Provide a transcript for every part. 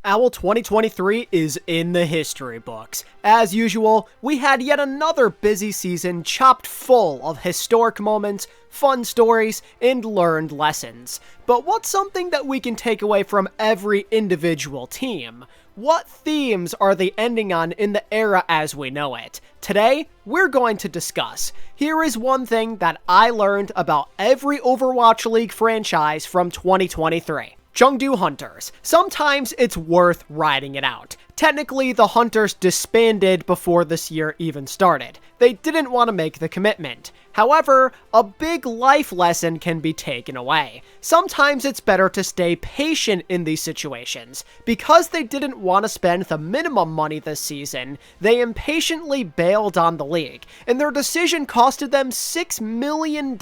NYXL 2023 is in the history books. As usual, we had yet another busy season chopped full of historic moments, fun stories, and learned lessons. But what's something that we can take away from every individual team? What themes are they ending on in the era as we know it? Today, we're going to discuss. Here is one thing that I learned about every Overwatch League franchise from 2023. Chengdu Hunters. Sometimes it's worth riding it out. Technically, the Hunters disbanded before this year even started. They didn't want to make the commitment. However, a big life lesson can be taken away. Sometimes it's better to stay patient in these situations. Because they didn't want to spend the minimum money this season, they impatiently bailed on the league, and their decision costed them $6 million.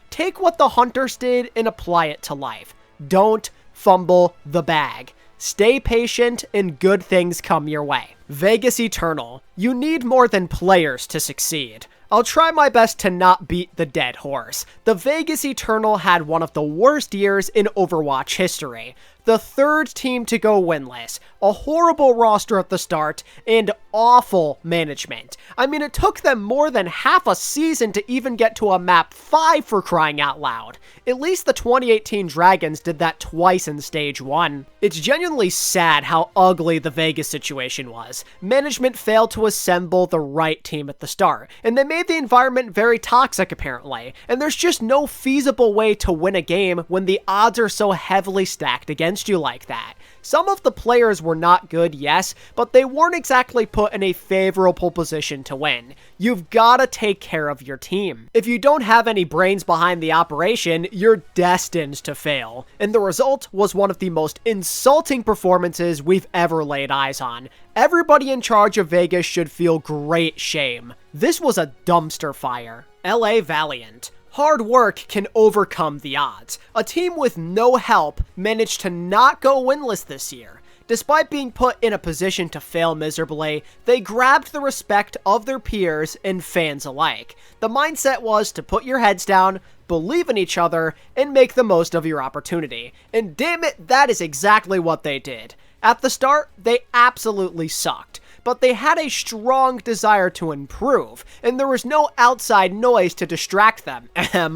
Take what the Hunters did and apply it to life. Don't fumble the bag. Stay patient and good things come your way. Vegas Eternal. You need more than players to succeed. I'll try my best to not beat the dead horse. The Vegas Eternal had one of the worst years in Overwatch history. The third team to go winless, a horrible roster at the start, and awful management. I mean, it took them more than half a season to even get to a map 5 for crying out loud. At least the 2018 Dragons did that twice in Stage 1. It's genuinely sad how ugly the Vegas situation was. Management failed to assemble the right team at the start, and they made the environment very toxic apparently, and there's just no feasible way to win a game when the odds are so heavily stacked against you like that. Some of the players were not good, yes, but they weren't exactly put in a favorable position to win. You've gotta take care of your team. If you don't have any brains behind the operation, you're destined to fail. And the result was one of the most insulting performances we've ever laid eyes on. Everybody in charge of Vegas should feel great shame. This was a dumpster fire. LA Valiant. Hard work can overcome the odds. A team with no help managed to not go winless this year. Despite being put in a position to fail miserably, they grabbed the respect of their peers and fans alike. The mindset was to put your heads down, believe in each other, and make the most of your opportunity. And damn it, that is exactly what they did. At the start, they absolutely sucked. But they had a strong desire to improve, and there was no outside noise to distract them.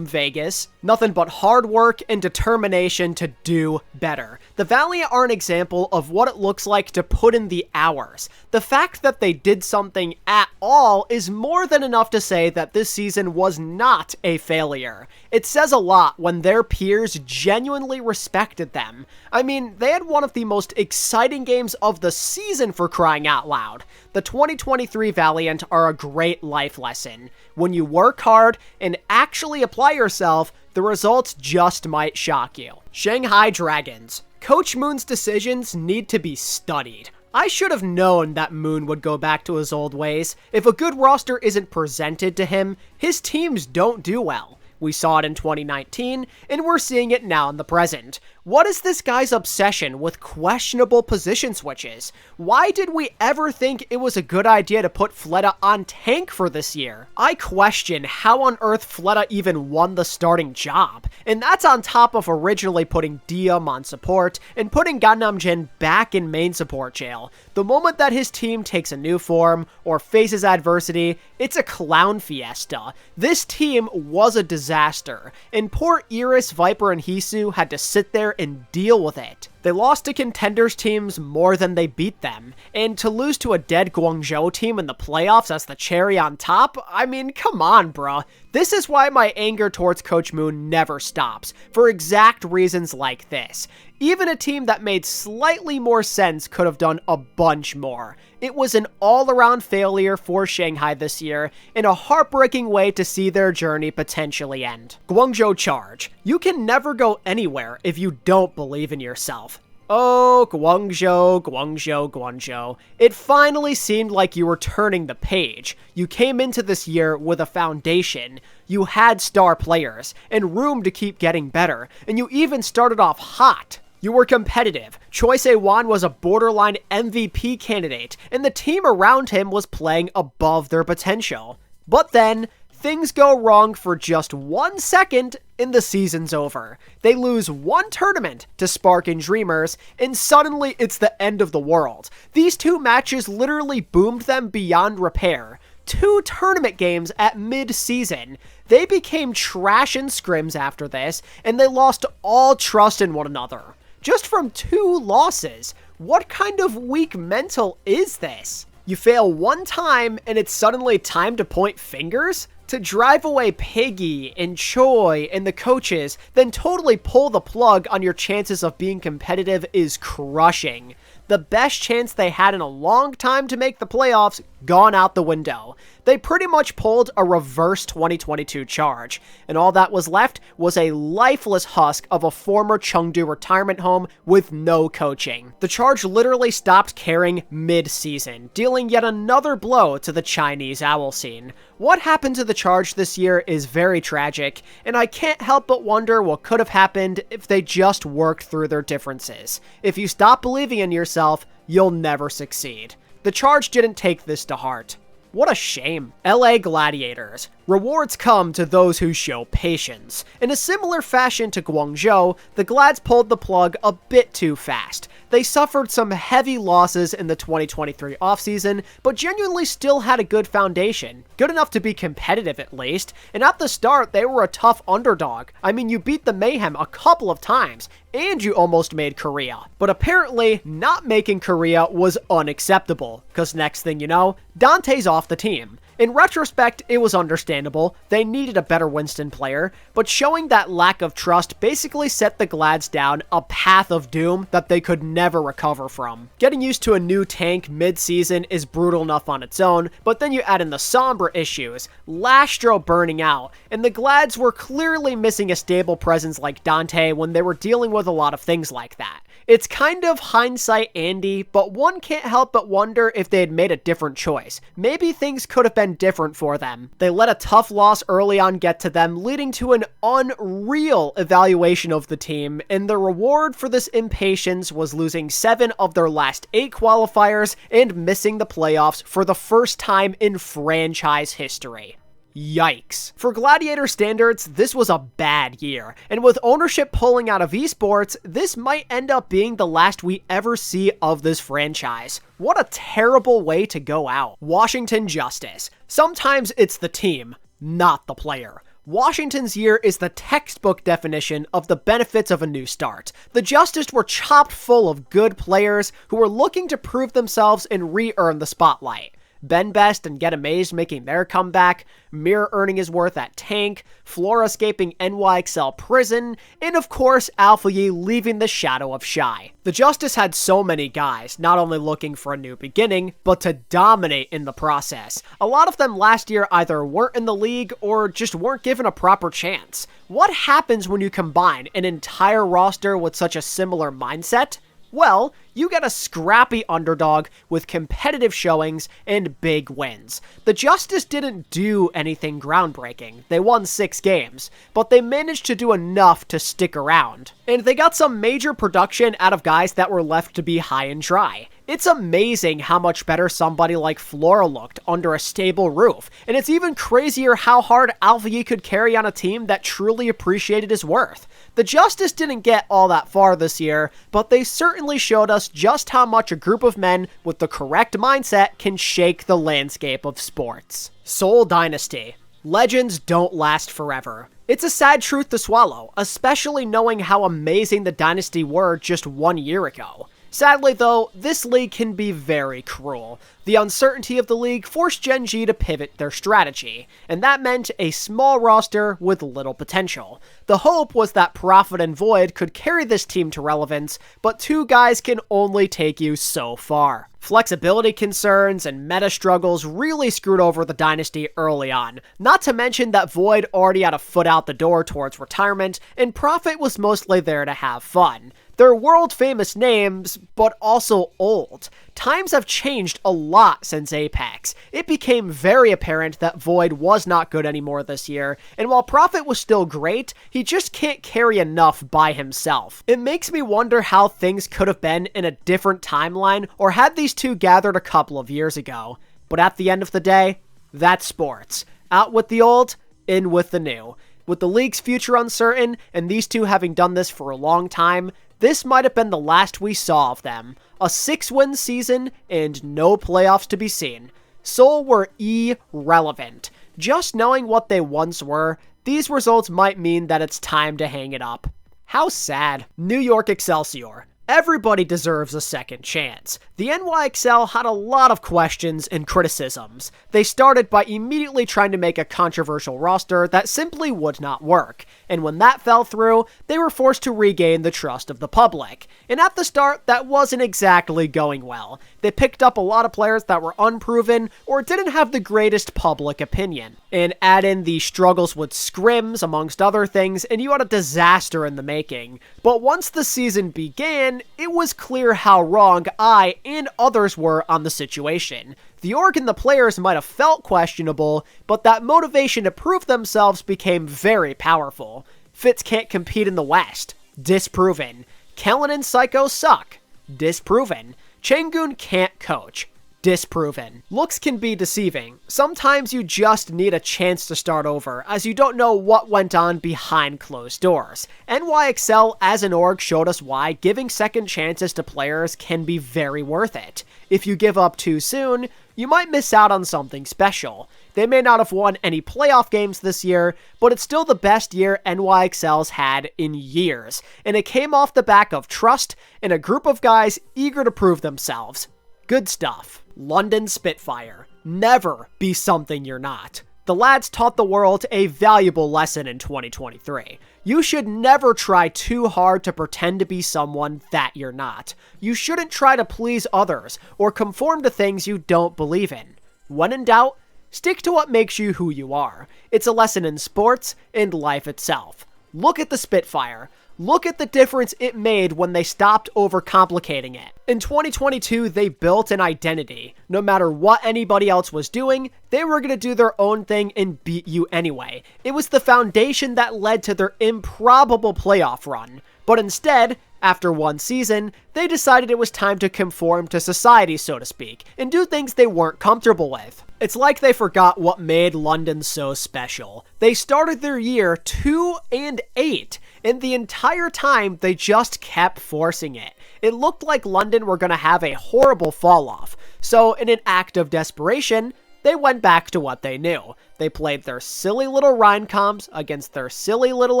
Vegas. Nothing but hard work and determination to do better. The Valiant are an example of what it looks like to put in the hours. The fact that they did something at all is more than enough to say that this season was not a failure. It says a lot when their peers genuinely respected them. I mean, they had one of the most exciting games of the season for crying out loud. The 2023 Valiant are a great life lesson. When you work hard and actually apply yourself, the results just might shock you. Shanghai Dragons. Coach Moon's decisions need to be studied. I should have known that Moon would go back to his old ways. If a good roster isn't presented to him, his teams don't do well. We saw it in 2019, and we're seeing it now in the present. What is this guy's obsession with questionable position switches? Why did we ever think it was a good idea to put Fleta on tank for this year? I question how on earth Fleta even won the starting job, and that's on top of originally putting Diem on support and putting Gangnam back in main support jail. The moment that his team takes a new form or faces adversity, it's a clown fiesta. This team was a disaster, and poor Iris, Viper, and Hisu had to sit there and deal with it. They lost to contenders teams more than they beat them, and to lose to a dead Guangzhou team in the playoffs as the cherry on top? I mean, come on, bruh. This is why my anger towards Coach Moon never stops, for exact reasons like this. Even a team that made slightly more sense could have done a bunch more. It was an all-around failure for Shanghai this year, and a heartbreaking way to see their journey potentially end. Guangzhou Charge. You can never go anywhere if you don't believe in yourself. Oh, Guangzhou, Guangzhou, Guangzhou. It finally seemed like you were turning the page. You came into this year with a foundation. You had star players, and room to keep getting better, and you even started off hot. You were competitive. Choi Se-wan was a borderline MVP candidate, and the team around him was playing above their potential. But then, Things go wrong for just 1 second and the season's over. They lose one tournament to Spark and Dreamers, and suddenly it's the end of the world. These two matches literally boomed them beyond repair. 2 tournament games at mid-season. They became trash in scrims after this, and they lost all trust in one another. Just from 2 losses. What kind of weak mental is this? You fail one time, and it's suddenly time to point fingers? To drive away Piggy and Choi and the coaches, then totally pull the plug on your chances of being competitive is crushing. The best chance they had in a long time to make the playoffs gone out the window. They pretty much pulled a reverse 2022 Charge, and all that was left was a lifeless husk of a former Chengdu retirement home with no coaching. The Charge literally stopped caring mid-season, dealing yet another blow to the Chinese OWL scene. What happened to the Charge this year is very tragic, and I can't help but wonder what could have happened if they just worked through their differences. If you stop believing in yourself, you'll never succeed. The Charge didn't take this to heart. What a shame. LA Gladiators. Rewards come to those who show patience. In a similar fashion to Guangzhou, the Glads pulled the plug a bit too fast. They suffered some heavy losses in the 2023 offseason, but genuinely still had a good foundation. Good enough to be competitive at least, and at the start they were a tough underdog. I mean, you beat the Mayhem a couple of times, and you almost made Korea. But apparently, not making Korea was unacceptable, because next thing you know, Dante's off the team. In retrospect, it was understandable. They needed a better Winston player, but showing that lack of trust basically set the Glads down a path of doom that they could never recover from. Getting used to a new tank mid-season is brutal enough on its own, but then you add in the Sombra issues, Lastro burning out, and the Glads were clearly missing a stable presence like Dante when they were dealing with a lot of things like that. It's kind of hindsight Andy, but one can't help but wonder if they had made a different choice. Maybe things could have been different for them. They let a tough loss early on get to them, leading to an unreal evaluation of the team, and the reward for this impatience was losing 7 of their last 8 qualifiers and missing the playoffs for the first time in franchise history. Yikes. For Gladiator standards, this was a bad year, and with ownership pulling out of esports, this might end up being the last we ever see of this franchise. What a terrible way to go out. Washington Justice. Sometimes it's the team, not the player. Washington's year is the textbook definition of the benefits of a new start. The Justice were chopped full of good players who were looking to prove themselves and re-earn the spotlight. Ben Best and Get Amazed making their comeback, Mirror earning his worth at Tank, Flora escaping NYXL prison, and of course alphaYE leaving the shadow of Shy. The Justice had so many guys, not only looking for a new beginning, but to dominate in the process. A lot of them last year either weren't in the league or just weren't given a proper chance. What happens when you combine an entire roster with such a similar mindset? Well, you get a scrappy underdog with competitive showings and big wins. The Justice didn't do anything groundbreaking. They won 6 games, but they managed to do enough to stick around. And they got some major production out of guys that were left to be high and dry. It's amazing how much better somebody like Flora looked under a stable roof, and it's even crazier how hard alphaYE could carry on a team that truly appreciated his worth. The Justice didn't get all that far this year, but they certainly showed us just how much a group of men with the correct mindset can shake the landscape of sports. Seoul Dynasty. Legends don't last forever. It's a sad truth to swallow, especially knowing how amazing the Dynasty were just 1 year ago. Sadly though, this league can be very cruel. The uncertainty of the league forced Gen G to pivot their strategy, and that meant a small roster with little potential. The hope was that Prophet and Void could carry this team to relevance, but 2 guys can only take you so far. Flexibility concerns and meta struggles really screwed over the Dynasty early on, not to mention that Void already had a foot out the door towards retirement, and Prophet was mostly there to have fun. They're world-famous names, but also old. Times have changed a lot since Apex. It became very apparent that Void was not good anymore this year, and while Prophet was still great, he just can't carry enough by himself. It makes me wonder how things could have been in a different timeline, or had these two gathered a couple of years ago. But at the end of the day, that's sports. Out with the old, in with the new. With the league's future uncertain, and these two having done this for a long time, this might have been the last we saw of them. A 6-win season, and no playoffs to be seen. Seoul were irrelevant. Just knowing what they once were, these results might mean that it's time to hang it up. How sad. New York Excelsior. Everybody deserves a second chance. The NYXL had a lot of questions and criticisms. They started by immediately trying to make a controversial roster that simply would not work, and when that fell through, they were forced to regain the trust of the public. And at the start, that wasn't exactly going well. They picked up a lot of players that were unproven or didn't have the greatest public opinion. And add in the struggles with scrims, amongst other things, and you had a disaster in the making. But once the season began, it was clear how wrong I and others were on the situation. The org and the players might have felt questionable, but that motivation to prove themselves became very powerful. Fitz can't compete in the West. Disproven. Kellen and Psycho suck. Disproven. Chengdu can't coach. Disproven. Looks can be deceiving. Sometimes you just need a chance to start over, as you don't know what went on behind closed doors. NYXL as an org showed us why giving second chances to players can be very worth it. If you give up too soon, you might miss out on something special. They may not have won any playoff games this year, but it's still the best year NYXL's had in years, and it came off the back of trust and a group of guys eager to prove themselves. Good stuff. London Spitfire. Never be something you're not. The lads taught the world a valuable lesson in 2023. You should never try too hard to pretend to be someone that you're not. You shouldn't try to please others or conform to things you don't believe in. When in doubt, stick to what makes you who you are. It's a lesson in sports and life itself. Look at the Spitfire. Look at the difference it made when they stopped overcomplicating it. In 2022, they built an identity. No matter what anybody else was doing, they were going to do their own thing and beat you anyway. It was the foundation that led to their improbable playoff run. But instead, after one season, they decided it was time to conform to society, so to speak, and do things they weren't comfortable with. It's like they forgot what made London so special. They started their year 2-8, and the entire time they just kept forcing it. It looked like London were going to have a horrible fall off, so in an act of desperation, they went back to what they knew. They played their silly little Rheincoms against their silly little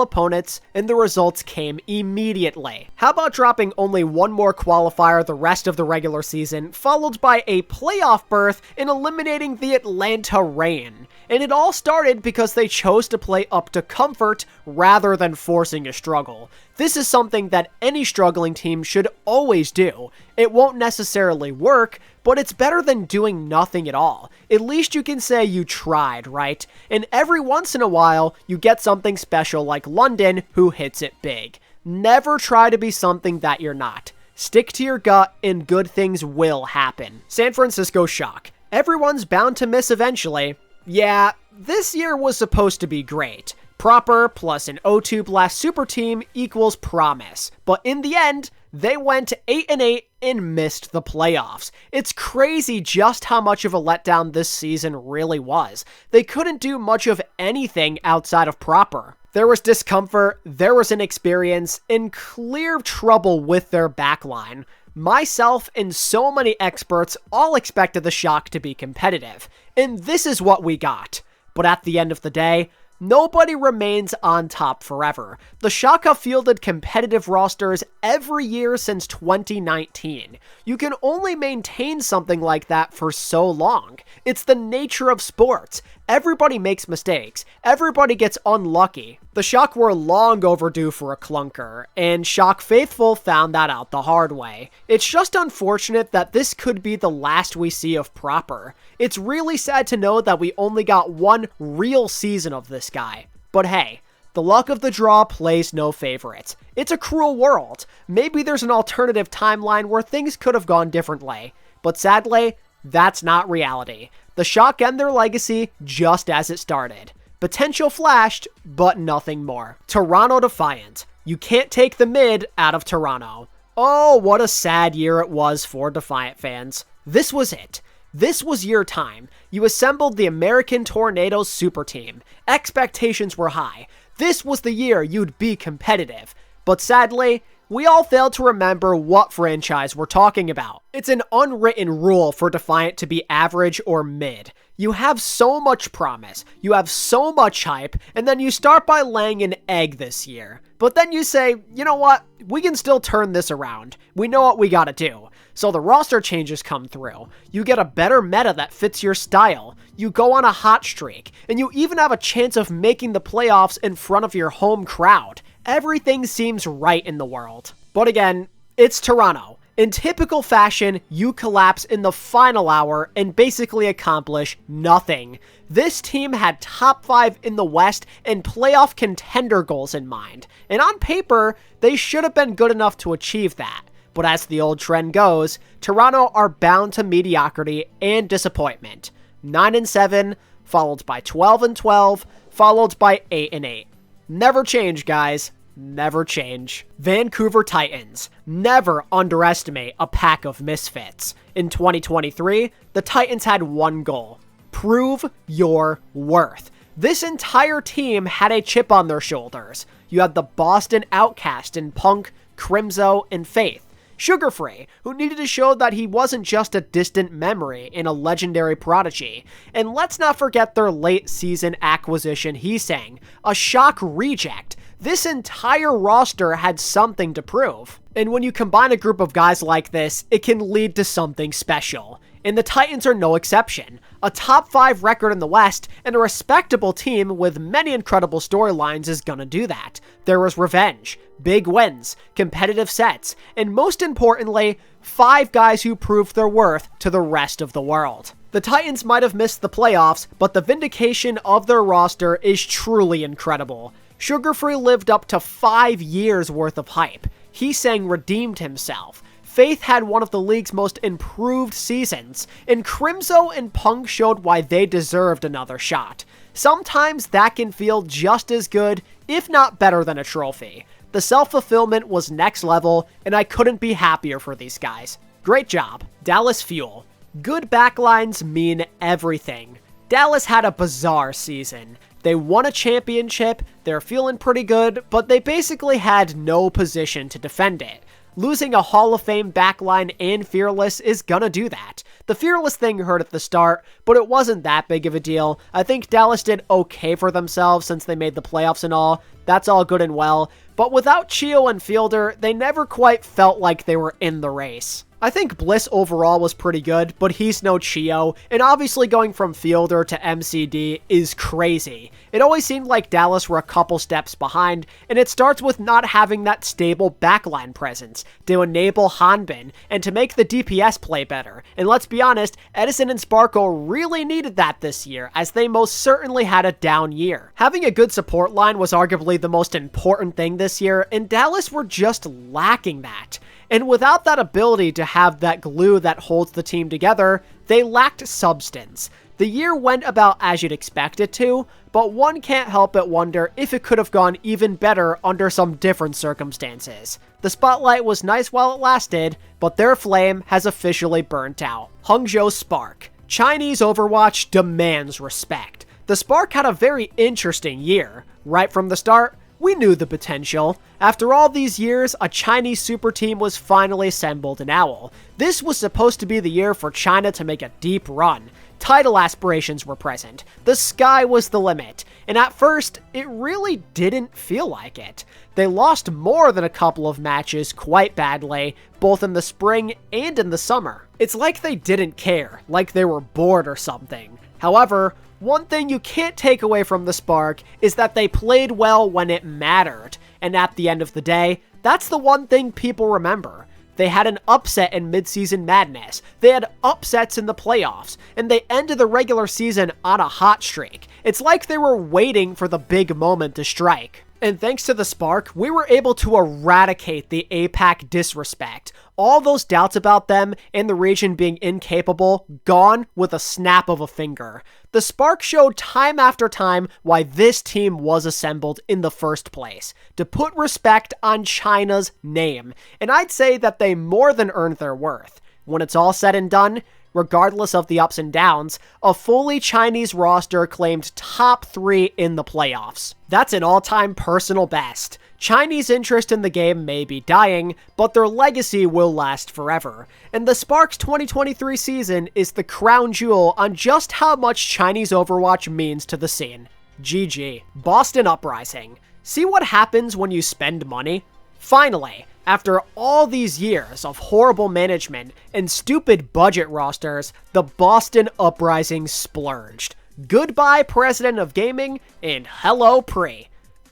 opponents, and the results came immediately. How about dropping only one more qualifier the rest of the regular season, followed by a playoff berth and eliminating the Atlanta Reign? And it all started because they chose to play up to comfort rather than forcing a struggle. This is something that any struggling team should always do. It won't necessarily work, but it's better than doing nothing at all. At least you can say you tried, right? And every once in a while, you get something special like London, who hits it big. Never try to be something that you're not. Stick to your gut, and good things will happen. San Francisco Shock. Everyone's bound to miss eventually. Yeah, this year was supposed to be great. Proper plus an O2 Blast super team equals promise. But in the end, they went 8-8 and missed the playoffs. It's crazy just how much of a letdown this season really was. They couldn't do much of anything outside of Proper. There was discomfort, there was inexperience, and clear trouble with their backline. Myself and so many experts all expected the Shock to be competitive, and this is what we got. But at the end of the day, nobody remains on top forever. The Shock have fielded competitive rosters every year since 2019. You can only maintain something like that for so long. It's the nature of sports. Everybody makes mistakes. Everybody gets unlucky. The Shock were long overdue for a clunker, and Shock faithful found that out the hard way. It's just unfortunate that this could be the last we see of Proper. It's really sad to know that we only got one real season of this guy. But hey, the luck of the draw plays no favorites. It's a cruel world. Maybe there's an alternative timeline where things could have gone differently. But sadly, that's not reality. The Shock end their legacy just as it started. Potential flashed, but nothing more. Toronto Defiant. You can't take the mid out of Toronto. Oh, what a sad year it was for Defiant fans. This was it. This was your time. You assembled the American Tornadoes super team. Expectations were high. This was the year you'd be competitive. But sadly, we all failed to remember what franchise we're talking about. It's an unwritten rule for Defiant to be average or mid. You have so much promise, you have so much hype, and then you start by laying an egg this year. But then you say, you know what, we can still turn this around. We know what we gotta do. So the roster changes come through. You get a better meta that fits your style. You go on a hot streak, and you even have a chance of making the playoffs in front of your home crowd. Everything seems right in the world. But again, it's Toronto. In typical fashion, you collapse in the final hour and basically accomplish nothing. This team had top 5 in the West and playoff contender goals in mind. And on paper, they should have been good enough to achieve that. But as the old trend goes, Toronto are bound to mediocrity and disappointment. 9-7, followed by 12-12, followed by 8-8. Never change, guys. Never change. Vancouver Titans. Never underestimate a pack of misfits. In 2023, the Titans had one goal. Prove your worth. This entire team had a chip on their shoulders. You had the Boston Outcast in Punk, Crimzo, and Faith. Sugar Free, who needed to show that he wasn't just a distant memory in a legendary prodigy. And let's not forget their late season acquisition Heesang, a shock reject. This entire roster had something to prove. And when you combine a group of guys like this, it can lead to something special. And the Titans are no exception. A top 5 record in the West and a respectable team with many incredible storylines is gonna do that. There was revenge, big wins, competitive sets, and most importantly, 5 guys who proved their worth to the rest of the world. The Titans might have missed the playoffs, but the vindication of their roster is truly incredible. Sugar Free lived up to 5 years worth of hype. Heesang redeemed himself. Faith had one of the league's most improved seasons, and Crimzo and Punk showed why they deserved another shot. Sometimes that can feel just as good, if not better than a trophy. The self-fulfillment was next level, and I couldn't be happier for these guys. Great job. Dallas Fuel. Good backlines mean everything. Dallas had a bizarre season. They won a championship, they're feeling pretty good, but they basically had no position to defend it. Losing a Hall of Fame backline and Fearless is gonna do that. The Fearless thing hurt at the start, but it wasn't that big of a deal. I think Dallas did okay for themselves since they made the playoffs and all. That's all good and well. But without Chio and Fielder, they never quite felt like they were in the race. I think Bliss overall was pretty good, but he's no Chio, and obviously going from Fielder to MCD is crazy. It always seemed like Dallas were a couple steps behind, and it starts with not having that stable backline presence to enable Hanbin and to make the DPS play better. And let's be honest, Edison and Sparkle really needed that this year, as they most certainly had a down year. Having a good support line was arguably the most important thing this year, and Dallas were just lacking that. And without that ability to have that glue that holds the team together, they lacked substance. The year went about as you'd expect it to, but one can't help but wonder if it could have gone even better under some different circumstances. The spotlight was nice while it lasted, but their flame has officially burnt out. Hangzhou Spark. Chinese Overwatch demands respect. The Spark had a very interesting year. Right from the start, we knew the potential. After all these years, a Chinese super team was finally assembled in OWL. This was supposed to be the year for China to make a deep run. Title aspirations were present. The sky was the limit. And at first, it really didn't feel like it. They lost more than a couple of matches quite badly, both in the spring and in the summer. It's like they didn't care, like they were bored or something. However, one thing you can't take away from the Spark is that they played well when it mattered. And at the end of the day, that's the one thing people remember. They had an upset in midseason madness, they had upsets in the playoffs, and they ended the regular season on a hot streak. It's like they were waiting for the big moment to strike. And thanks to the Spark, we were able to eradicate the APAC disrespect. All those doubts about them and the region being incapable, gone with a snap of a finger. The Spark showed time after time why this team was assembled in the first place, to put respect on China's name, and I'd say that they more than earned their worth. When it's all said and done, regardless of the ups and downs, a fully Chinese roster claimed top 3 in the playoffs. That's an all-time personal best. Chinese interest in the game may be dying, but their legacy will last forever. And the Spark's 2023 season is the crown jewel on just how much Chinese Overwatch means to the scene. GG. Boston Uprising. See what happens when you spend money? Finally, after all these years of horrible management and stupid budget rosters, the Boston Uprising splurged. Goodbye, President of Gaming, and hello, Pre.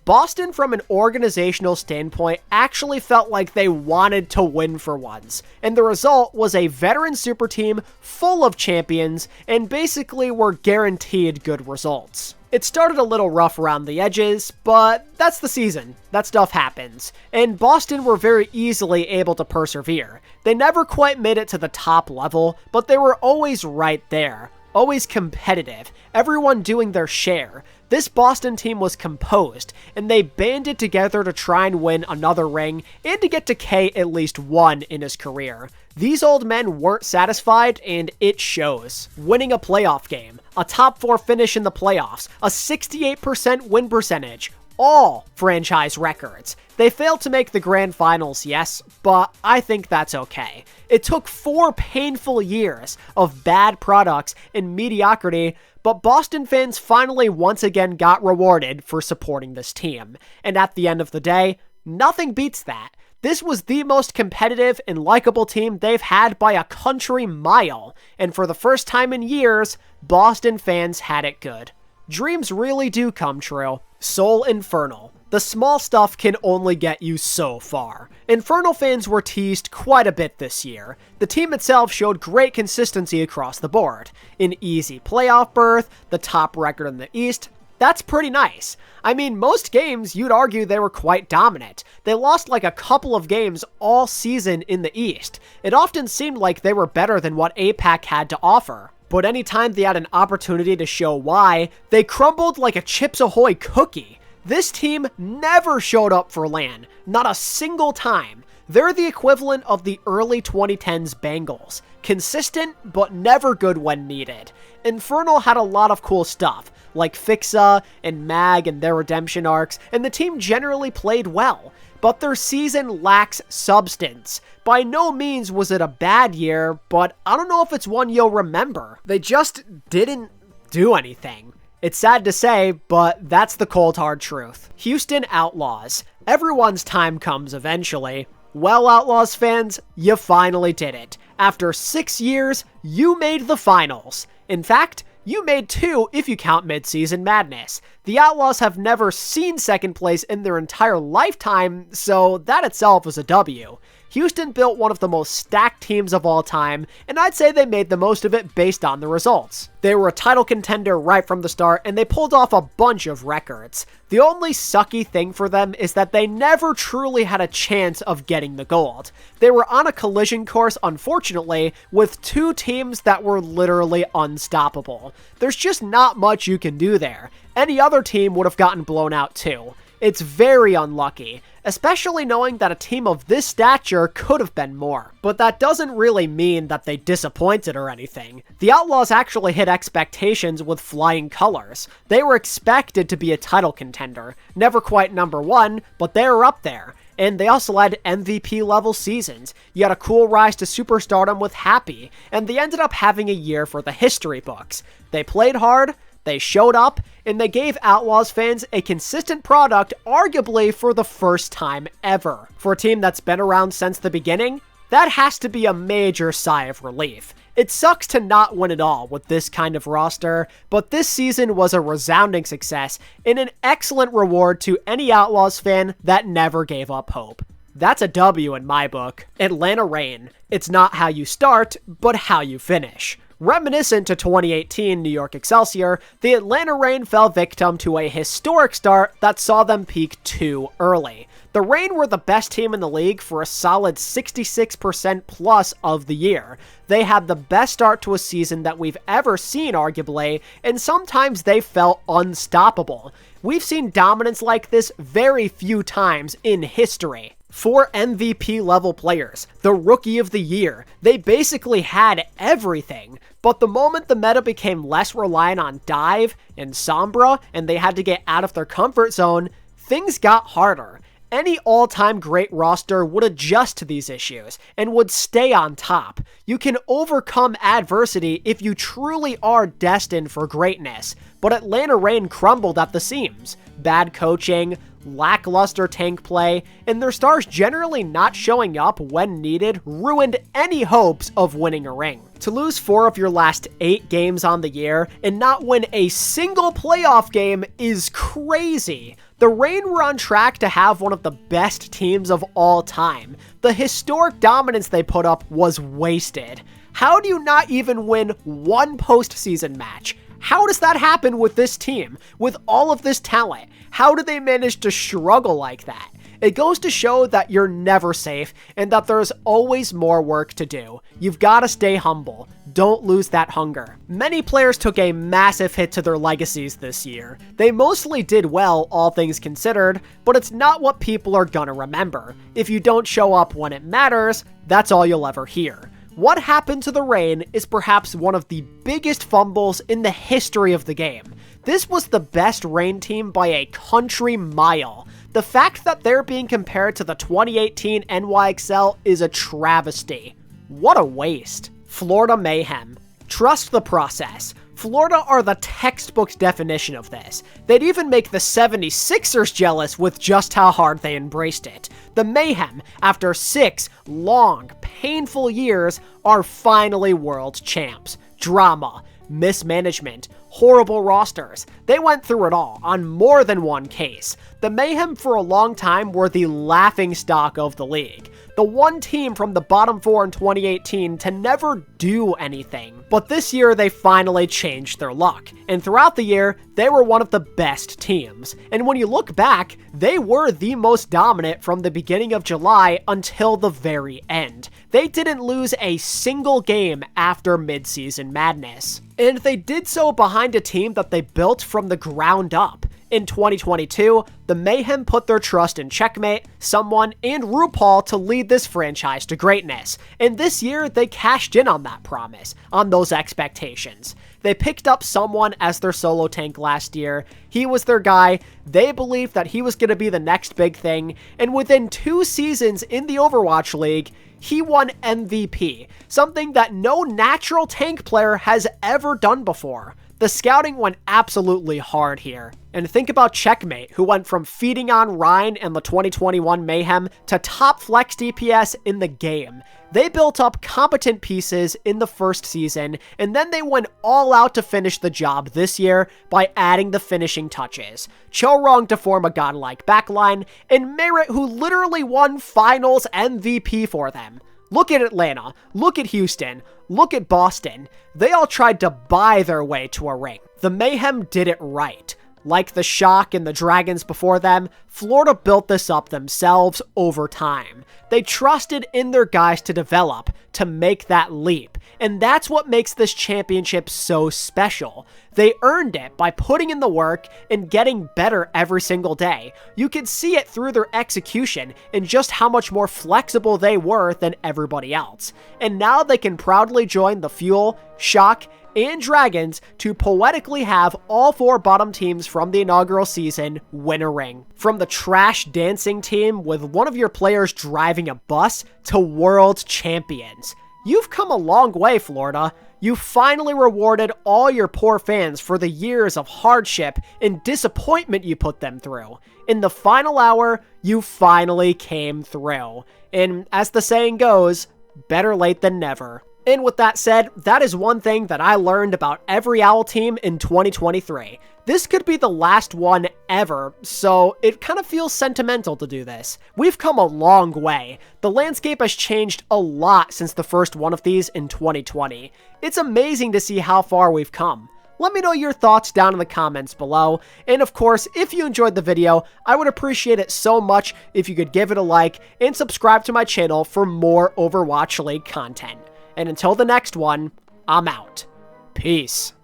Boston, from an organizational standpoint, actually felt like they wanted to win for once, and the result was a veteran super team full of champions, and basically were guaranteed good results. It started a little rough around the edges, but that's the season. That stuff happens. And Boston were very easily able to persevere. They never quite made it to the top level, but they were always right there. Always competitive. Everyone doing their share. This Boston team was composed, and they banded together to try and win another ring, and to get to K at least one in his career. These old men weren't satisfied, and it shows. Winning a playoff game, a top 4 finish in the playoffs, a 68% win percentage, all franchise records. They failed to make the grand finals, yes, but I think that's okay. It took 4 painful years of bad products and mediocrity, but Boston fans finally once again got rewarded for supporting this team. And at the end of the day, nothing beats that. This was the most competitive and likable team they've had by a country mile, and for the first time in years, Boston fans had it good. Dreams really do come true. Seoul Infernal. The small stuff can only get you so far. Infernal fans were teased quite a bit this year. The team itself showed great consistency across the board. An easy playoff berth, the top record in the East. That's pretty nice. I mean, most games, you'd argue they were quite dominant. They lost like a couple of games all season in the East. It often seemed like they were better than what APAC had to offer. But anytime they had an opportunity to show why, they crumbled like a Chips Ahoy cookie. This team never showed up for LAN, not a single time. They're the equivalent of the early 2010s Bengals. Consistent, but never good when needed. Infernal had a lot of cool stuff, like Fixa and Mag and their redemption arcs, and the team generally played well. But their season lacks substance. By no means was it a bad year, but I don't know if it's one you'll remember. They just didn't do anything. It's sad to say, but that's the cold hard truth. Houston Outlaws. Everyone's time comes eventually. Well, Outlaws fans, you finally did it. After 6 years, you made the finals. In fact, you made 2 if you count mid-season madness. The Outlaws have never seen second place in their entire lifetime, so that itself is a W. Houston built one of the most stacked teams of all time, and I'd say they made the most of it based on the results. They were a title contender right from the start, and they pulled off a bunch of records. The only sucky thing for them is that they never truly had a chance of getting the gold. They were on a collision course, unfortunately, with 2 teams that were literally unstoppable. There's just not much you can do there. Any other team would have gotten blown out too. It's very unlucky, especially knowing that a team of this stature could have been more. But that doesn't really mean that they disappointed or anything. The Outlaws actually hit expectations with flying colors. They were expected to be a title contender. Never quite number 1, but they were up there. And they also had MVP level seasons. You had a cool rise to superstardom with Happy, and they ended up having a year for the history books. They played hard, they showed up, and they gave Outlaws fans a consistent product, arguably for the first time ever. For a team that's been around since the beginning, that has to be a major sigh of relief. It sucks to not win it all with this kind of roster, but this season was a resounding success and an excellent reward to any Outlaws fan that never gave up hope. That's a W in my book. Atlanta Reign. It's not how you start, but how you finish. Reminiscent to 2018 New York Excelsior, the Atlanta Reign fell victim to a historic start that saw them peak too early. The Reign were the best team in the league for a solid 66% plus of the year. They had the best start to a season that we've ever seen, arguably, and sometimes they felt unstoppable. We've seen dominance like this very few times in history. 4 MVP level players, the Rookie of the Year. They basically had everything. But the moment the meta became less reliant on Dive and Sombra, and they had to get out of their comfort zone, things got harder. Any all-time great roster would adjust to these issues and would stay on top. You can overcome adversity if you truly are destined for greatness, but Atlanta Reign crumbled at the seams. Bad coaching, lackluster tank play, and their stars generally not showing up when needed ruined any hopes of winning a ring. To lose 4 of your last 8 games on the year and not win a single playoff game is crazy. The Reign were on track to have one of the best teams of all time. The historic dominance they put up was wasted. How do you not even win one postseason match? How does that happen with this team, with all of this talent? How do they manage to struggle like that? It goes to show that you're never safe and that there's always more work to do. You've got to stay humble. Don't lose that hunger. Many players took a massive hit to their legacies this year. They mostly did well, all things considered, but it's not what people are gonna remember. If you don't show up when it matters, that's all you'll ever hear. What happened to the Reign is perhaps one of the biggest fumbles in the history of the game. This was the best Reign team by a country mile. The fact that they're being compared to the 2018 NYXL is a travesty. What a waste. Florida Mayhem. Trust the process. Florida are the textbook definition of this. They'd even make the 76ers jealous with just how hard they embraced it. The Mayhem, after 6 long, painful years, are finally world champs. Drama, mismanagement, horrible rosters. They went through it all on more than one case. The Mayhem for a long time were the laughingstock of the league. The one team from the bottom 4 in 2018 to never do anything. But this year they finally changed their luck, and throughout the year, they were one of the best teams. And when you look back, they were the most dominant from the beginning of July until the very end. They didn't lose a single game after midseason madness. And they did so behind a team that they built from the ground up. In 2022, the Mayhem put their trust in Checkmate, Someone, and RuPaul to lead this franchise to greatness. And this year, they cashed in on that promise, on those expectations. They picked up Someone as their solo tank last year. He was their guy. They believed that he was going to be the next big thing. And within 2 seasons in the Overwatch League, he won MVP, something that no natural tank player has ever done before. The scouting went absolutely hard here. And think about Checkmate, who went from feeding on Rhine and the 2021 Mayhem to top flex DPS in the game. They built up competent pieces in the first season, and then they went all out to finish the job this year by adding the finishing touches. Chorong to form a godlike backline, and Merit, who literally won finals MVP for them. Look at Atlanta, look at Houston, look at Boston. They all tried to buy their way to a ring. The Mayhem did it right. Like the Shock and the Dragons before them, Florida built this up themselves over time. They trusted in their guys to develop, to make that leap. And that's what makes this championship so special. They earned it by putting in the work and getting better every single day. You could see it through their execution and just how much more flexible they were than everybody else. And now they can proudly join the Fuel, Shock, and Dragons to poetically have all 4 bottom teams from the inaugural season win a ring. From the trash dancing team with one of your players driving a bus to world champions. You've come a long way, Florida. You finally rewarded all your poor fans for the years of hardship and disappointment you put them through. In the final hour, you finally came through. And as the saying goes, better late than never. And with that said, that is one thing that I learned about every OWL team in 2023. This could be the last one ever, so it kind of feels sentimental to do this. We've come a long way. The landscape has changed a lot since the first one of these in 2020. It's amazing to see how far we've come. Let me know your thoughts down in the comments below, and of course, if you enjoyed the video, I would appreciate it so much if you could give it a like and subscribe to my channel for more Overwatch League content. And until the next one, I'm out. Peace.